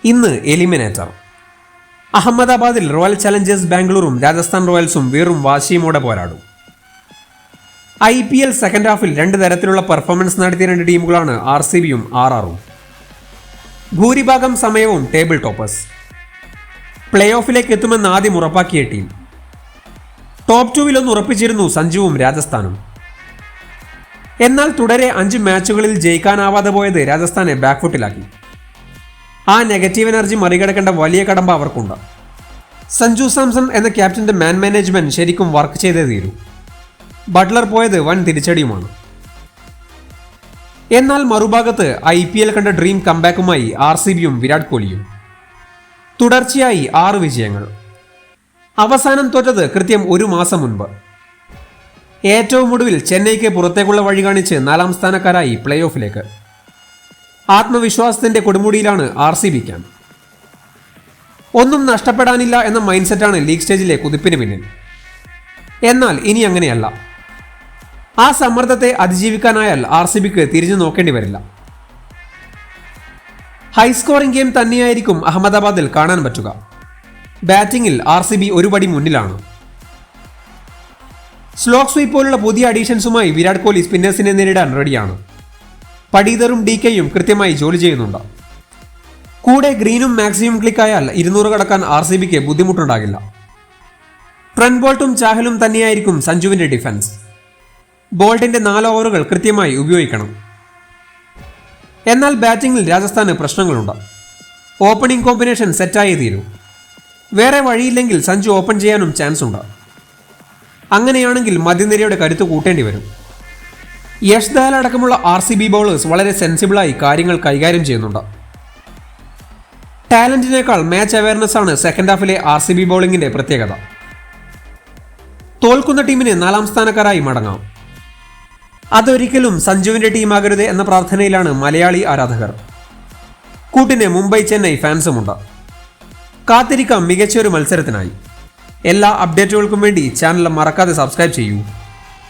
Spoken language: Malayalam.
ഇന്ന് എലിമിനേറ്റർ. അഹമ്മദാബാദിൽ റോയൽ ചലഞ്ചേഴ്സ് ബാംഗ്ലൂരും രാജസ്ഥാൻ റോയൽസും വീറും വാശിയുമോടെ പോരാടും. IPL സെക്കൻഡ് ഹാഫിൽ രണ്ട് തരത്തിലുള്ള പെർഫോമൻസ് നടത്തിയ രണ്ട് ടീമുകളാണ് RCBയും RRും. ഭൂരിഭാഗം സമയവും ടേബിൾ ടോപ്പേഴ്സ്. പ്ലേ ഓഫിലേക്ക് എത്തുമെന്ന് ആദ്യം ഉറപ്പാക്കിയ ടീം. ടോപ്പ് 2 ഉറപ്പിച്ചിരുന്നു സഞ്ജുവും രാജസ്ഥാനും. എന്നാൽ തുടരെ 5 മാച്ചുകളിൽ ജയിക്കാനാവാതെ പോയത് രാജസ്ഥാനെ ബാക്ക്ഫുട്ടിലാക്കി. ആ നെഗറ്റീവ് എനർജി മറികടക്കേണ്ട വലിയ കടമ്പ അവർക്കുണ്ട്. സഞ്ജു സാംസൺ എന്ന ക്യാപ്റ്റന്റെ മാൻ മാനേജ്മെന്റ് ശരിക്കും വർക്ക് ചെയ്തേ തീരൂ. ബട്ട്ലർ പോയത് വൻ തിരിച്ചടിയുമാണ്. എന്നാൽ മറുഭാഗത്ത് IPL കണ്ട ഡ്രീം കംബാക്കുമായി RCBയും വിരാട് കോഹ്ലിയും. തുടർച്ചയായി 6 വിജയങ്ങൾ. അവസാനം തോറ്റത് കൃത്യം 1 മാസം മുൻപ്. ഏറ്റവും ഒടുവിൽ ചെന്നൈക്ക് പുറത്തേക്കുള്ള വഴി കാണിച്ച് 4ാം സ്ഥാനക്കാരായി പ്ലേ ഓഫിലേക്ക്. ആത്മവിശ്വാസത്തിന്റെ കൊടുമുടിയിലാണ് RCB camp. ഒന്നും നഷ്ടപ്പെടാനില്ല എന്ന മൈൻഡ് സെറ്റാണ് ലീഗ് സ്റ്റേജിലെ കുതിപ്പിന് പിന്നിൽ. എന്നാൽ ഇനി അങ്ങനെയല്ല. ആ സമ്മർദ്ദത്തെ അതിജീവിക്കാനായാൽ RCBക്ക് തിരിഞ്ഞു നോക്കേണ്ടി വരില്ല. ഹൈ സ്കോറിംഗ് ഗെയിം തന്നെയായിരിക്കും അഹമ്മദാബാദിൽ കാണാൻ പറ്റുക. ബാറ്റിംഗിൽ RCB ഒരു പടി മുന്നിലാണ്. സ്ലോക്ക് സ്വീപ്പ് പോലുള്ള പുതിയ അഡീഷൻസുമായി വിരാട് കോഹ്ലി സ്പിന്നേഴ്സിനെ നേരിടാൻ റെഡിയാണ്. പടീതറും DKയും കൃത്യമായി ജോലി ചെയ്യുന്നുണ്ട്. കൂടെ ഗ്രീനും മാക്സിയും ക്ലിക്കായാൽ 200 കടക്കാൻ RCBക്ക് ബുദ്ധിമുട്ടുണ്ടാകില്ല. ട്രെന്റ് ബോൾട്ടും ചാഹലും തന്നെയായിരിക്കും സഞ്ജുവിന്റെ ഡിഫൻസ്. ബോൾട്ടിന്റെ 4 ഓവറുകൾ കൃത്യമായി ഉപയോഗിക്കണം. എന്നാൽ ബാറ്റിംഗിൽ രാജസ്ഥാന് പ്രശ്നങ്ങളുണ്ട്. ഓപ്പണിംഗ് കോമ്പിനേഷൻ സെറ്റായേ തീരൂ. വേറെ വഴിയില്ലെങ്കിൽ സഞ്ജു ഓപ്പൺ ചെയ്യാനും ചാൻസ് ഉണ്ട്. അങ്ങനെയാണെങ്കിൽ മധ്യനിരയുടെ കരുത്ത് കൂട്ടേണ്ടി വരും. യഷ് ദയാൽ അടക്കമുള്ള RCB ബൗളേഴ്സ് വളരെ സെൻസിബിളായി കാര്യങ്ങൾ കൈകാര്യം ചെയ്യുന്നുണ്ട്. ടാലന്റിനേക്കാൾ മാച്ച് അവയർനെസ് ആണ് സെക്കൻഡ് ഹാഫിലെ RCB ബൗളിംഗിന്റെ പ്രത്യേകത. തോൽക്കുന്ന ടീമിന് 4ാം സ്ഥാനക്കാരായി മടങ്ങാം. അതൊരിക്കലും സഞ്ജുവിന്റെ ടീമാകരുത് എന്ന പ്രാർത്ഥനയിലാണ് മലയാളി ആരാധകർ. കൂട്ടിന് മുംബൈ ചെന്നൈ ഫാൻസുമുണ്ട്. കാത്തിരിക്കാം മികച്ചൊരു മത്സരത്തിനായി. എല്ലാ അപ്ഡേറ്റുകൾക്കും വേണ്ടി ചാനൽ മറക്കാതെ സബ്സ്ക്രൈബ് ചെയ്യൂ.